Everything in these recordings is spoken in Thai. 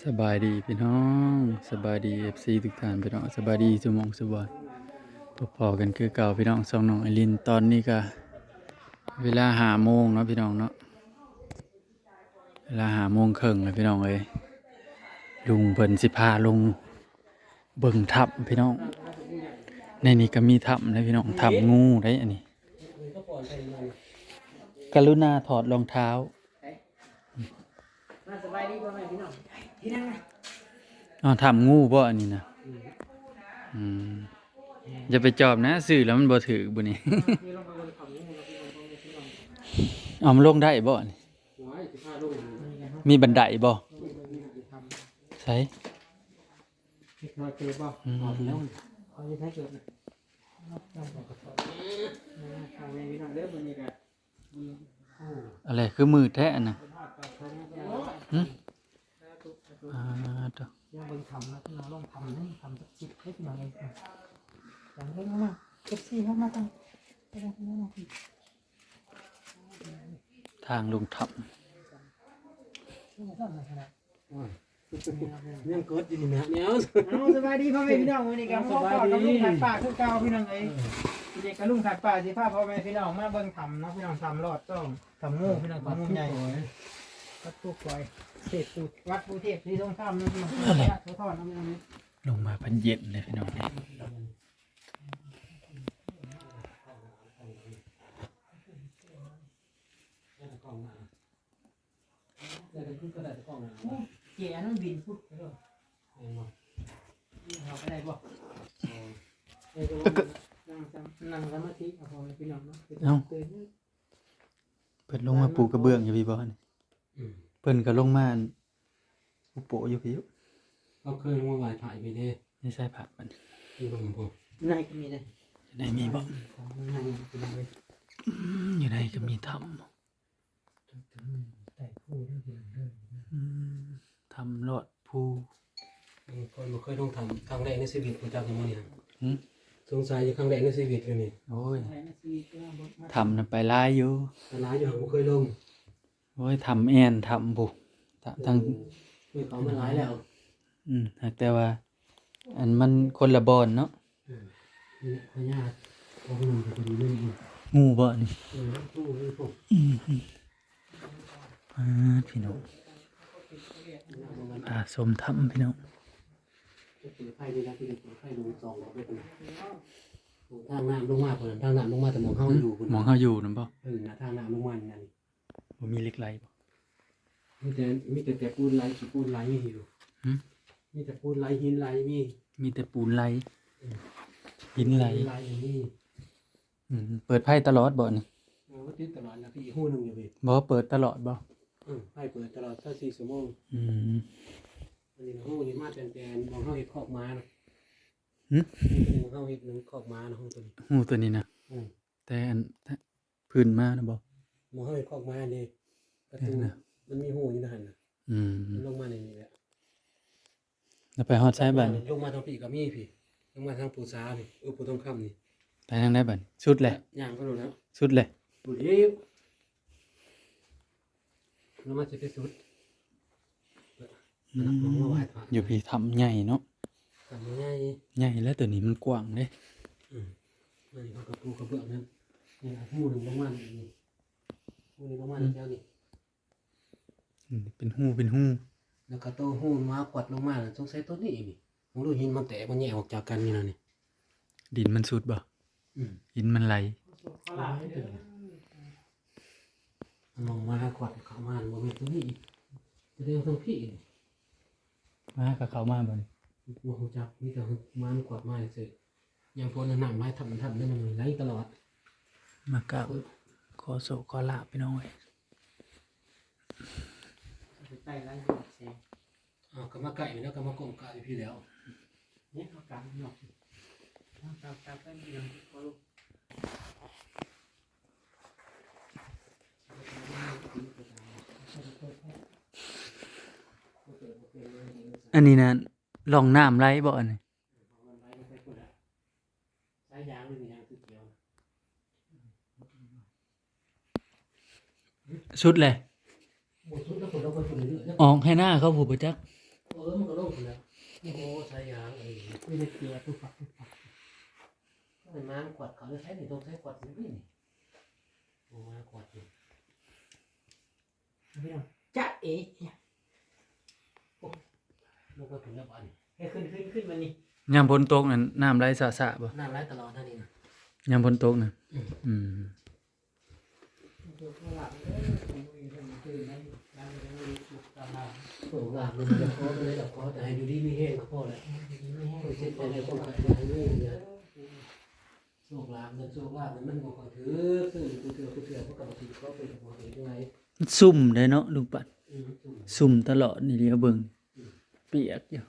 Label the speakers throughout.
Speaker 1: สบายดีพี่น้องสบายดีเอฟซีทุกท่านพี่น้องสบายดีสมองสบายพอๆกันคือเก่าพี่น้องสองน้องไอรินตอนนี้ก็เวลา5 โมงเนาะพี่น้องเนาะเวลา5 โมงครึ่งเลยพี่น้องเอ้ยลุงเพิ่นสิพาลงเบิ่งถ้ำพี่น้องในนี้ก็มีถ้ำนะพี่น้องถ้ำงูได้อันนี้กรุณาถอดรองเท้า
Speaker 2: สบายดีพ่อแม่พี่น้องที่นั่งไง
Speaker 1: ถ้ำงูบ่อันนี้นะอืมอย่าไปจอบนะสื่อแล้วมันบ่ถือบุนี่
Speaker 2: มีลงมาบนเขานี่เราพี่น้องพี่น้อง
Speaker 1: เอามันลงได้บ่นี่
Speaker 2: หัวสิบห้าลูก
Speaker 1: มีบันไดบ่ใช่
Speaker 2: เล็กน้อยเกิดบ่ออกแล้วเขาจะให้เกิดนะต้องบอกกับเขาพ่อแม่พี่น้องเด้อบนนี้กัน
Speaker 1: อะไรคือมือแท้น่ะหึตัว
Speaker 2: ยังเบิ่งทำนะพี่น้องลองทำนี่ทำสักสิบให้พี่น้องเองอย่างเล่นมากเก็บซี่เข้ามาตั้งไปได้ที่นั่นนะพี่
Speaker 1: ทางลงถ้
Speaker 3: ยังกดอยู่นี่นะเนี่ย
Speaker 2: เอาสบายดีพ่อแม่พี่น้องวันนี้กันพ่อพ่อกับลุงขัดป่าคือเก่าพี่น้องเอ้ยเด็กกับลุงขัดป่าสิพาพ่อแม่พี่น้องมาเบิ่งทำนะพี่น้องทำรอดต้องทำงูพี่น้องทำงูใหญ่วัดผู้ป่วยเศษปูวัดผู้เทพที่ต้องทำนะพี่น้องเขาทอดน้ำมันนี้
Speaker 1: ำลงมาพันเย็นเลยพี่น้อง
Speaker 2: เจี๋ยน้ำบินพุดไปด้วยเอาไปได้บ่นั่งสมาธิเอาพ่อแม่พี่น้องเนาะ
Speaker 1: เพิ่นลงมาปูกระเบื้องอยู่พี่บ่นี่เพิ่นก็ลงมาอุโปะอยู่พี่
Speaker 3: เขาเคยลงมาไหว้พระไปเด้
Speaker 1: นี่ใช่ผักมัน
Speaker 3: อยู่กับผม
Speaker 2: ในก็มีเลย
Speaker 1: อยู่ในมีบ่
Speaker 2: ในก็มีเลย
Speaker 1: อยู่ในก็มีถ้ำ
Speaker 2: แต่ผู้เรื่องเรื่อง
Speaker 1: ถ้ำรอดภู
Speaker 3: คนบ่เคยต้องทำครั้งแรกในชีวิตผมจำได้มั้ยเนี่ย
Speaker 1: หึ
Speaker 3: สงสัยอยู่ครั้งแรกในชีวิตเลยนี่
Speaker 1: โอ้ย
Speaker 2: ในชีวิตก็บด
Speaker 1: ถ้ำน่ะไปหลายอยู่
Speaker 3: แต่หลายอยู่บ่เคยลง
Speaker 1: โอ้ยถ้ำแอนถ้ำบุทั้ง
Speaker 3: มีเขามาหลายแล้ว
Speaker 1: แต่ว่า อันมันคนละบอนเนาะ
Speaker 3: มีพญาองค์หนึ่งก็ดีนึง
Speaker 1: งูบ่นี่
Speaker 3: ตู้นี่พวก
Speaker 1: พี่น้องสมถ้ำพี่น้อง
Speaker 3: จะเปิดไฟนี่นะที่เปิดไฟลงซองเอาไปเป็นทางน้ำลงมาเพิ่นทางน้ำลงมาแต่มองเฮาอยู่พุ่น
Speaker 1: มองเฮาอยู่นำบ่
Speaker 3: น่ะทางน้ำลงมานี่นั่น
Speaker 1: บ่มีเหล็กไหลบ่
Speaker 3: มีแต่ปูนไหลขี้ปูนไหลมีอยู่
Speaker 1: หึ
Speaker 3: มีแต่ปูนไหลหินไหลมี
Speaker 1: มีแต่ปูนไหลหินไหล
Speaker 3: ไหลมี
Speaker 1: เปิดไพ่ตลอดบ่นี่
Speaker 3: ก็ติดตลอดนะพี่หู้หนึงอยู่พี่
Speaker 1: บ่เปิดตลอดบ่
Speaker 3: ไฟเปิดตลอด24ชั่วโมง
Speaker 1: อืม
Speaker 3: อันนี้หู้นี่มาแต่มองเฮาเฮ็ดคอกม้านะ
Speaker 1: หึ
Speaker 3: มองเฮาเฮ็ดหนึงคอกม้านะห้องตัวนี้
Speaker 1: งูตัวนี้นะแต่อันพื้นมานะบ่
Speaker 3: มองเฮาเฮ็ดคอกม้านี่ประตู
Speaker 1: นะ
Speaker 3: มันมีหู้อยู่นั่นน่ะ มันลงมาในนี้แหละ
Speaker 1: แล้วไปฮอดใช้บัดนี่
Speaker 3: ลงมาทางพี่ก็มีพี่ลงมาทางปูซานี่ปูทองคำนี่
Speaker 1: ไปทางได้บัดสุดเลย
Speaker 3: ย่างก็รู้แล้ว
Speaker 1: สุดเลย
Speaker 3: ดูดิแล้วมันจะไปสุดมองมาไหว้พระ
Speaker 1: อยู่พี่ทำใหญ่เนาะ
Speaker 3: ทำง่าย
Speaker 1: ใหญ่แล้วตัวนี้มันกว้างเด้
Speaker 3: นี่เขากระปูกระเบื้องนั่นนี่หูหนึ่งลงมานี่หูหนึ่งลงมาแถวนี้
Speaker 1: เป็นหู
Speaker 3: แล้วก็โตหูมาขวดลงมาสงสัยตัวนี้นี่ผมดูหินมันแตกมันแยกออกจากกันนี่นะนี่
Speaker 1: ดินมันสุดบ่หินมันไหล
Speaker 3: มองมาขวดเข้ามาบ่มีตัวนี้จะเรียกทั้งพี่
Speaker 1: มากับเขามาบ่นี่
Speaker 3: บ่ฮู้จักมีแต่มันขวดมาซื่ออย่างพวกนั้นไม้ทำได้มันไหลตลอด
Speaker 1: มากราบขอโศกขอลาบพี่น้องเอ้ย
Speaker 2: ไปไล่แสง
Speaker 3: ก็มาไก่แล้วก็มากงกาพี่แล้ว
Speaker 2: เนี่ยเขากางหนอกกางไปมีน้ำพอลูก
Speaker 1: อันนี้นะลองน้ำไหลบ่อันนี้
Speaker 3: สายยางนี่ยางคือเกี่ยว
Speaker 1: สุดเลย
Speaker 3: บ่สุดแล้วคนเราก็คนเรื่อย
Speaker 1: ออกให้หน้าเขาผู้ประจักษ์
Speaker 3: มันก็ลงไปแล้วโอ้ใช้ยางไม่ได้เกลือทุกฝักก็เป็นม้าขวดเขาจะใช้ในตรงใช้ขวดนี่โอ้ม้าขวดนี่
Speaker 2: พี่น้องจ๊ะเอ๋
Speaker 3: มันก็ถึงแล้วอัน
Speaker 2: ให้ขึ้นมานี่
Speaker 1: ยามฝนตกนั่นน้ำไหลสะๆบ่
Speaker 3: น้ำไหลตลอดท่านี่นะ
Speaker 1: ยามฝนตกน่ะอืม
Speaker 3: โอ้หลักเลยจะขอเลยจะขอแต่ให้อยู่ดีมีแห้งก็พอแล้วไม่ใช่ไปเลยต้องการให้ไม่เนี่ยโชคลาภเงินโชคลาภมันก็ถือซื้อกูเถื่อพวกกับทีก็เป็นหัวเองยังไง
Speaker 1: ซุ่มได้เนาะลุงปัดซุ่มตลอดนี่เดียวเบิ่งเปียกอยู่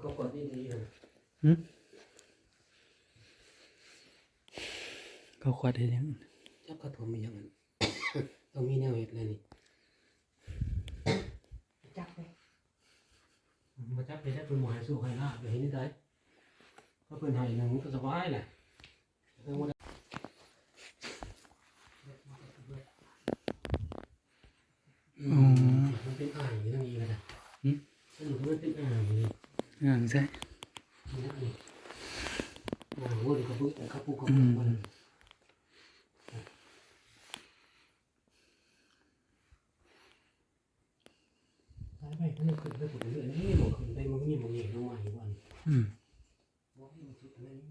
Speaker 3: ก็กดดีๆเลย
Speaker 1: หึเขาขวดเฮ็ดหยัง
Speaker 3: จับกระถมมีอย่างนั้นต้องมีแนวเห็ดเลยนี่
Speaker 2: จับเลย
Speaker 3: มาจับไปได้เป็นหมอให้สู้ให้ลาไปเห็นได้ก็เป็นให้หนึ่งก็สบายแหละ มันเป็นอ่างอยู่ตรงนี้เลยนะสรุปมันเป็นอ่างนี่
Speaker 1: อ่างใช่
Speaker 3: นี่อ่างวนกระปุกมัน ไปมันขึ้นไปขุดเรื่อยนี่หมดขึ้นไปมันมีมันเห็นลงมาอีกวัน
Speaker 1: อืม
Speaker 3: บอกให้มันสุดอะไรนี่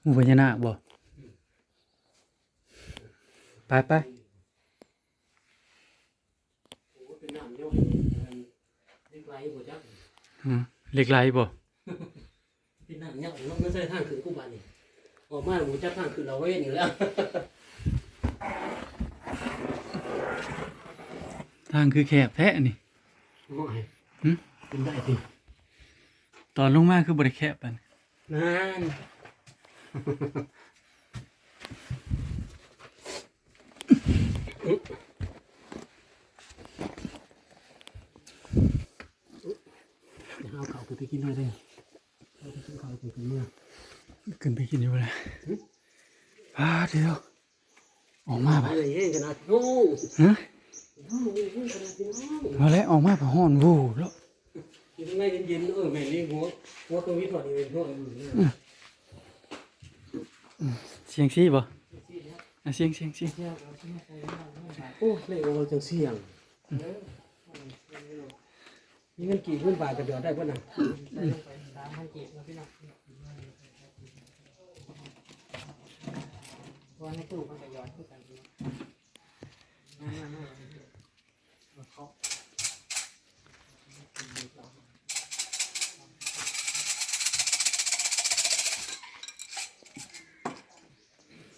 Speaker 1: หมู่พญานาคบ่ไป
Speaker 3: โอ้เป็นน้ำเยอะเล็กไรบ่จัก
Speaker 1: เหล็กไหลบ่
Speaker 3: เป็นน้ำเยอะเราไม่ใช่ทางขึ้นกูบ้านนี่ออกมาหมูจักทางขึ้นเราเว้นอยู่แล้ว
Speaker 1: ทางคือแคบแท้นี่
Speaker 3: ง่าย
Speaker 1: หึ
Speaker 3: เป็นได้สิ
Speaker 1: ตอนลงมาคือบ่ได้แคบปาน
Speaker 3: นั่นจะเอาเขาไปกินหน่อยได้เอาไปกินข้าวไปกินเมื่อ
Speaker 1: ขึ้นไปกินอยู่แล้วเดี๋ยวออกมา
Speaker 3: ไป
Speaker 1: บ่
Speaker 3: เลยเฮ้ยขนาดโอ้
Speaker 1: ฮะ
Speaker 3: โหขนาดพี่น้อง
Speaker 1: มาแล้วออกมาผ่าฮ้อนวูแล้ว
Speaker 3: กินไม่เย็นแม่เลี้ยงหัวเครื่องวิทย์ถอดนี่เป็นหัวอื่นเนี่ย
Speaker 1: เสียงซี่บ่เสียง
Speaker 3: โอ้เล่นเราจังเสี่ยงมีเงินกี่พื้นบาทกระเดือดได้ป่ะน่ะ
Speaker 2: 3,000กีบนะพี่น้องวันนี้ตู้มันจะย้อนขึ้นกัน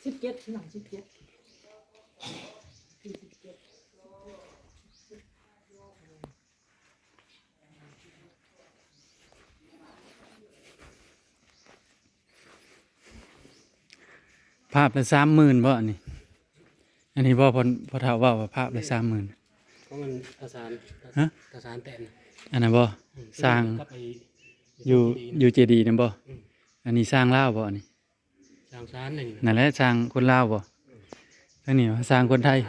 Speaker 2: 17พี่น้อง17
Speaker 1: ภาพละ30,000บ่อันนี้บ่พอเฒ่าว่าภาพละ30,000
Speaker 3: เพราะมันประสาน
Speaker 1: ฮะ
Speaker 3: ประสานแต่น
Speaker 1: อันนั้นบ่สร้างอยู่เจดีย์นั่นบ่อันนี้สร้างลาวบ่อันนี้
Speaker 3: สร้างสารนี่
Speaker 1: นั่นแหละสร้างคนลาวบ่ทางนี้ว่าสร้างคนไทย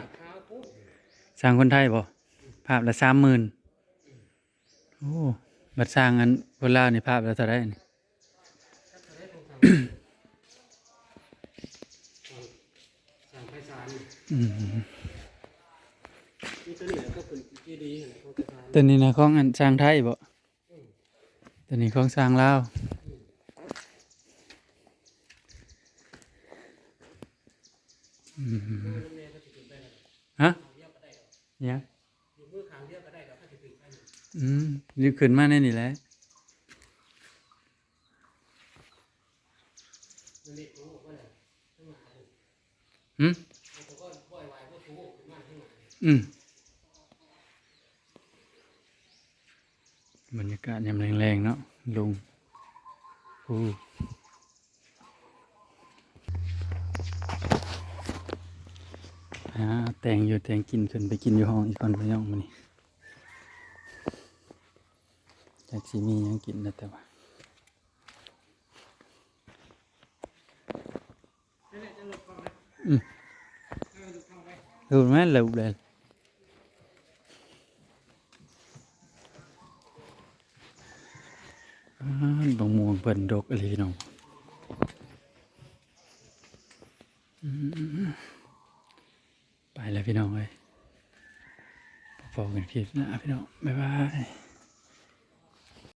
Speaker 1: สร้างคนไทยบ่ภาพละ30,000โอ้บัดสร้างอันคนลาวนี่ภาพละเท่าไหร่นี่
Speaker 3: สร้างไพศาล
Speaker 1: อืม
Speaker 3: นี่ตัวนี้ก็เป็นที่ดีของประสาน
Speaker 1: ตัวนี้นะของอันสร้างไทยบ่ตัวนี้ของสร้างลาวอืมฮะยัง
Speaker 3: อยู่มือขางเดียวก็ได้แล้วก็จะถึงไป
Speaker 1: อยู่ขึ้นมาในนี่แหละ
Speaker 3: มันเล็กรู้ว่าอะไรทั้งหลาย
Speaker 1: หืม
Speaker 3: มันก็ปล่อยวายก็ถูกขึ้นมาทั้งหลาย
Speaker 1: บรรยากาศยามแรงๆเนาะลุงแต่งอยู่แต่งกินขึ้นไปกินอยู่ห้องอีกก่อนไปย่องมานี่จากสิมีหยังกินนะแต่ว่า ดูไหมเร็วเลยบางม่วงเพิ่นดกอะไรพี่น้องไปแล้วพี่น้องเลยพอกันคลิปหน้าพี่น้องบ๊ายบาย